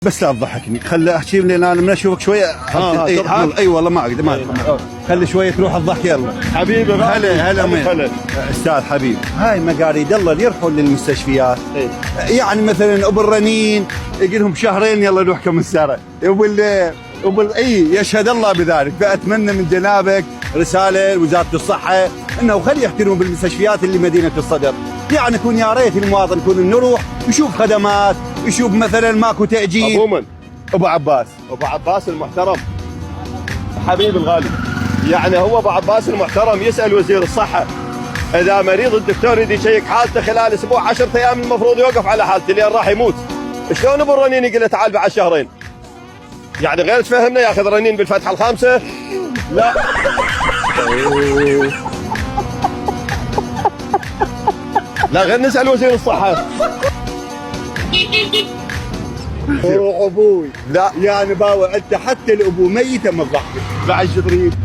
بس لا تضحكني، خلي احكي لي انا من اشوفك شويه. اي والله ما اقدر، ما خلي شويه تروح الضحك. يلا حبيبي هلا من استاذ حبيب. هاي مقاريد الله اللي يروحون للمستشفيات. يعني مثلا ابو الرنين يجي لهم شهرين يلا نروح كم السنه، اي يشهد الله بذلك. فاتمنى من جنابك رساله لوزاره الصحه انه خلي يحترموا بالمستشفيات اللي مدينه الصدر. يعني يكون يا ريت المواطن يكون نروح يشوف خدمات، يشوف مثلا ماكو تاجيل. عموما ابو عباس المحترم حبيبي الغالي، يعني هو ابو عباس المحترم يسال وزير الصحه اذا مريض الدكتور يدي يشيك حالته خلال اسبوع 10 ايام المفروض يوقف على حالته لين راح يموت. شلون ابو الرنين يقول له تعال بعد شهرين؟ يعني غير تفهمنا ياخذ رنين بالفتحه الخامسه؟ لا لا غير نسال وزير الصحه. ابوي لا يعني باوع انت حتى الابو ميته من الضحك بعد شو تريد؟